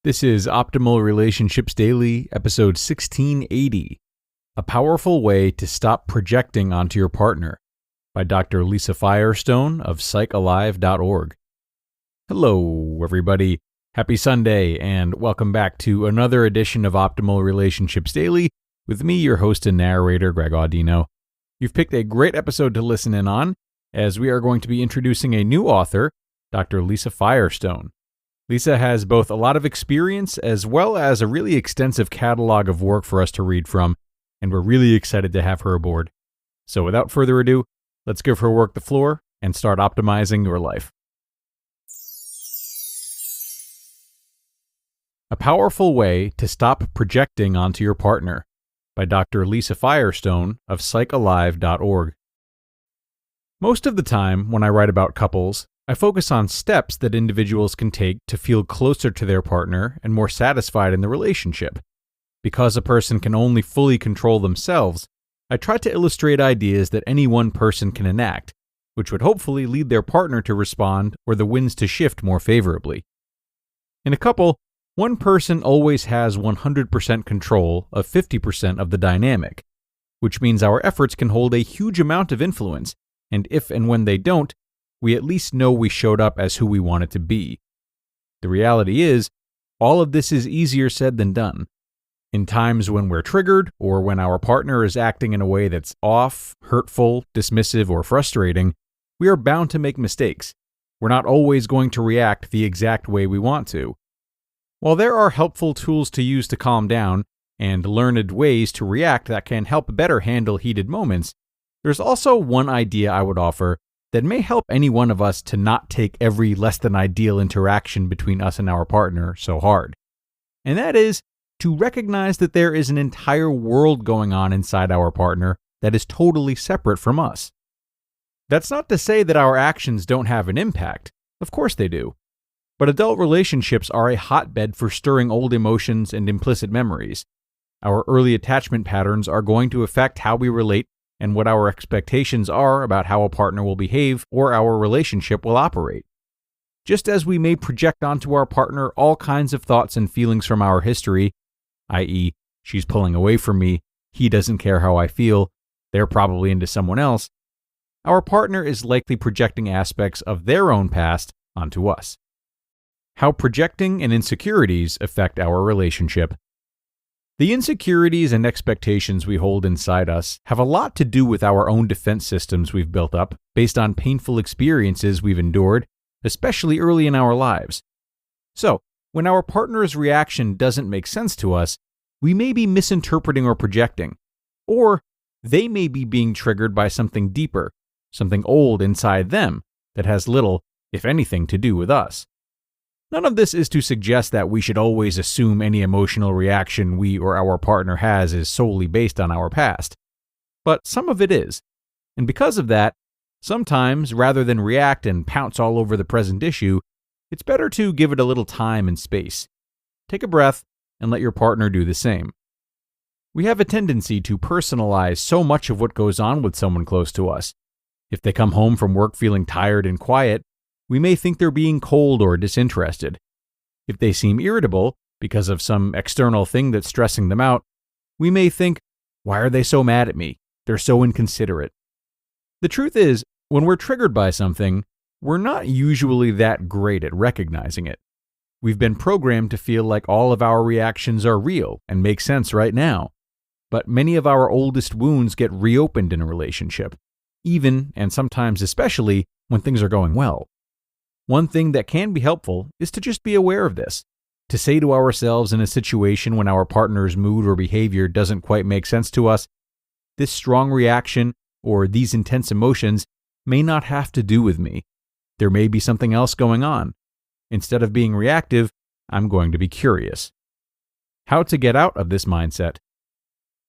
This is Optimal Relationships Daily, episode 1680, A Powerful Way to Stop Projecting Onto Your Partner, by Dr. Lisa Firestone of psychalive.org. Hello, everybody. Happy Sunday, and welcome back to another edition of Optimal Relationships Daily with me, your host and narrator, Greg Audino. You've picked a great episode to listen in on, as we are going to be introducing a new author, Dr. Lisa Firestone. Lisa has both a lot of experience as well as a really extensive catalog of work for us to read from, and we're really excited to have her aboard. So without further ado, let's give her work the floor and start optimizing your life. A Powerful Way to Stop Projecting Onto Your Partner, by Dr. Lisa Firestone of psychalive.org. Most of the time, when I write about couples, I focus on steps that individuals can take to feel closer to their partner and more satisfied in the relationship. Because a person can only fully control themselves, I try to illustrate ideas that any one person can enact, which would hopefully lead their partner to respond or the winds to shift more favorably. In a couple, one person always has 100% control of 50% of the dynamic, which means our efforts can hold a huge amount of influence, and if and when they don't, we at least know we showed up as who we wanted to be. The reality is, all of this is easier said than done. In times when we're triggered, or when our partner is acting in a way that's off, hurtful, dismissive, or frustrating, we are bound to make mistakes. We're not always going to react the exact way we want to. While there are helpful tools to use to calm down, and learned ways to react that can help better handle heated moments, there's also one idea I would offer that may help any one of us to not take every less-than-ideal interaction between us and our partner so hard. And that is to recognize that there is an entire world going on inside our partner that is totally separate from us. That's not to say that our actions don't have an impact. Of course they do. But adult relationships are a hotbed for stirring old emotions and implicit memories. Our early attachment patterns are going to affect how we relate and what our expectations are about how a partner will behave or our relationship will operate. Just as we may project onto our partner all kinds of thoughts and feelings from our history, i.e., she's pulling away from me, he doesn't care how I feel, they're probably into someone else, our partner is likely projecting aspects of their own past onto us. How projecting and insecurities affect our relationship. The insecurities and expectations we hold inside us have a lot to do with our own defense systems we've built up based on painful experiences we've endured, especially early in our lives. So, when our partner's reaction doesn't make sense to us, we may be misinterpreting or projecting, or they may be being triggered by something deeper, something old inside them that has little, if anything, to do with us. None of this is to suggest that we should always assume any emotional reaction we or our partner has is solely based on our past. But some of it is. And because of that, sometimes, rather than react and pounce all over the present issue, it's better to give it a little time and space. Take a breath and let your partner do the same. We have a tendency to personalize so much of what goes on with someone close to us. If they come home from work feeling tired and quiet, we may think they're being cold or disinterested. If they seem irritable because of some external thing that's stressing them out, we may think, why are they so mad at me? They're so inconsiderate. The truth is, when we're triggered by something, we're not usually that great at recognizing it. We've been programmed to feel like all of our reactions are real and make sense right now. But many of our oldest wounds get reopened in a relationship, even, and sometimes especially, when things are going well. One thing that can be helpful is to just be aware of this, to say to ourselves in a situation when our partner's mood or behavior doesn't quite make sense to us, this strong reaction or these intense emotions may not have to do with me. There may be something else going on. Instead of being reactive, I'm going to be curious. How to get out of this mindset?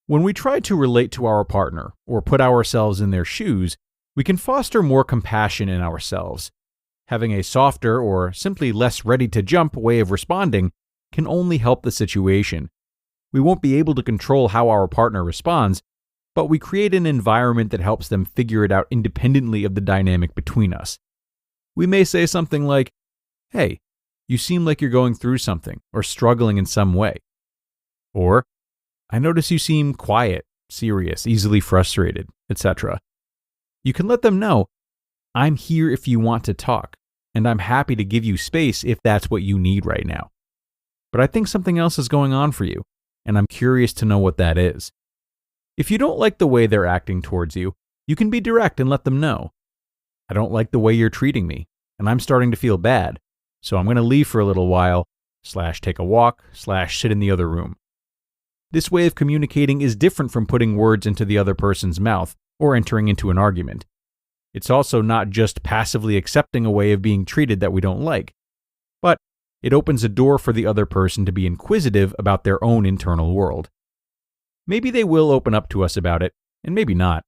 When we try to relate to our partner or put ourselves in their shoes, we can foster more compassion in ourselves. Having a softer or simply less ready-to-jump way of responding can only help the situation. We won't be able to control how our partner responds, but we create an environment that helps them figure it out independently of the dynamic between us. We may say something like, "Hey, You seem like you're going through something or struggling in some way. Or, I notice you seem quiet, serious, easily frustrated, etc. You can let them know, I'm here if you want to talk, and I'm happy to give you space if that's what you need right now. But I think something else is going on for you, and I'm curious to know what that is. If you don't like the way they're acting towards you, you can be direct and let them know. I don't like the way you're treating me, and I'm starting to feel bad, so I'm going to leave for a little while, /take a walk, /sit in the other room. This way of communicating is different from putting words into the other person's mouth or entering into an argument. It's also not just passively accepting a way of being treated that we don't like, but it opens a door for the other person to be inquisitive about their own internal world. Maybe they will open up to us about it, and maybe not.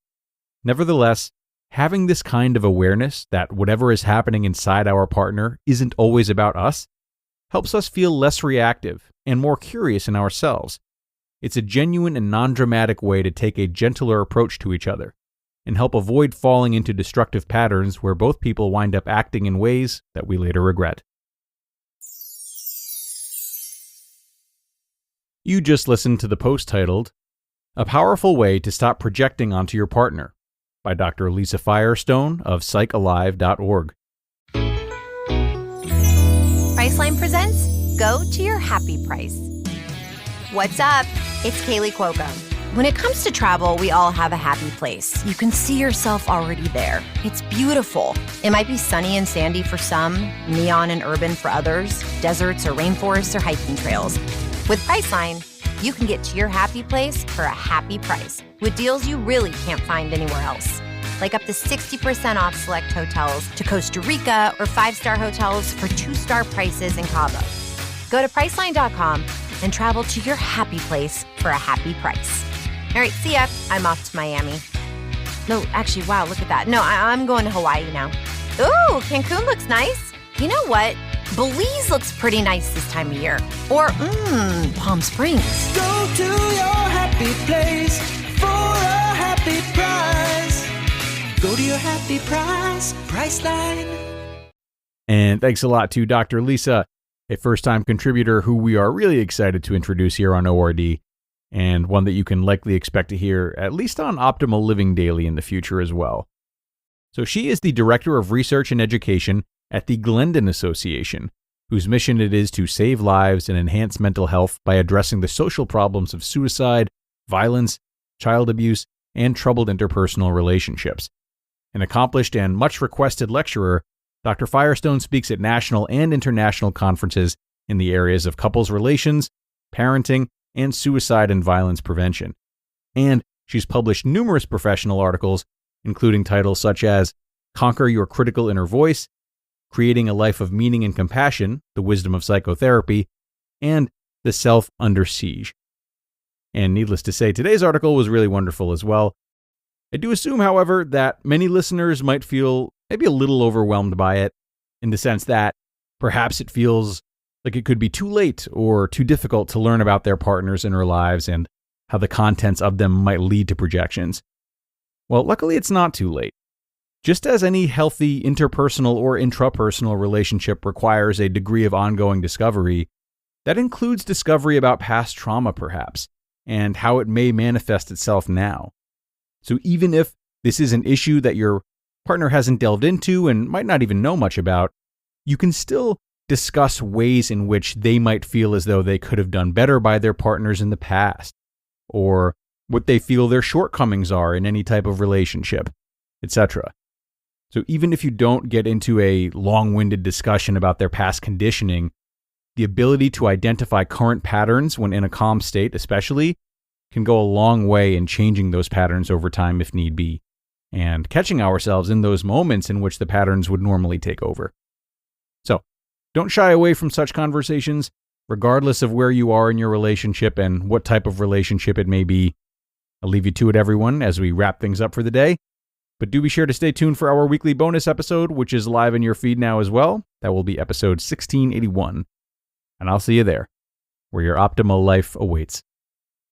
Nevertheless, having this kind of awareness that whatever is happening inside our partner isn't always about us helps us feel less reactive and more curious in ourselves. It's a genuine and non-dramatic way to take a gentler approach to each other and help avoid falling into destructive patterns where both people wind up acting in ways that we later regret. You just listened to the post titled, A Powerful Way to Stop Projecting Onto Your Partner by Dr. Lisa Firestone of psychalive.org. Priceline presents Go to Your Happy Price. What's up? It's Kaylee Cuoco. When it comes to travel, we all have a happy place. You can see yourself already there. It's beautiful. It might be sunny and sandy for some, neon and urban for others, deserts or rainforests or hiking trails. With Priceline, you can get to your happy place for a happy price with deals you really can't find anywhere else. Like up to 60% off select hotels to Costa Rica or 5-star hotels for 2-star prices in Cabo. Go to Priceline.com and travel to your happy place for a happy price. All right, see ya. I'm off to Miami. No, actually, wow, look at that. No, I'm going to Hawaii now. Ooh, Cancun looks nice. You know what? Belize looks pretty nice this time of year. Or, Palm Springs. Go to your happy place for a happy price. Go to your happy price, Priceline. And thanks a lot to Dr. Lisa, a first-time contributor who we are really excited to introduce here on ORD, and one that you can likely expect to hear at least on Optimal Living Daily in the future as well. So she is the Director of Research and Education at the Glendon Association, whose mission it is to save lives and enhance mental health by addressing the social problems of suicide, violence, child abuse, and troubled interpersonal relationships. An accomplished and much requested lecturer, Dr. Firestone speaks at national and international conferences in the areas of couples relations, parenting, and suicide and violence prevention. And she's published numerous professional articles, including titles such as Conquer Your Critical Inner Voice, Creating a Life of Meaning and Compassion, The Wisdom of Psychotherapy, and The Self Under Siege. And needless to say, today's article was really wonderful as well. I do assume, however, that many listeners might feel maybe a little overwhelmed by it, in the sense that perhaps it feels like it could be too late or too difficult to learn about their partner's inner lives and how the contents of them might lead to projections. Well, luckily it's not too late. Just as any healthy interpersonal or intrapersonal relationship requires a degree of ongoing discovery, that includes discovery about past trauma perhaps, and how it may manifest itself now. So even if this is an issue that your partner hasn't delved into and might not even know much about, you can still discuss ways in which they might feel as though they could have done better by their partners in the past, or what they feel their shortcomings are in any type of relationship, etc. So even if you don't get into a long-winded discussion about their past conditioning, the ability to identify current patterns when in a calm state especially can go a long way in changing those patterns over time if need be, and catching ourselves in those moments in which the patterns would normally take over. So, don't shy away from such conversations, regardless of where you are in your relationship and what type of relationship it may be. I'll leave you to it, everyone, as we wrap things up for the day. But do be sure to stay tuned for our weekly bonus episode, which is live in your feed now as well. That will be episode 1681. And I'll see you there, where your optimal life awaits.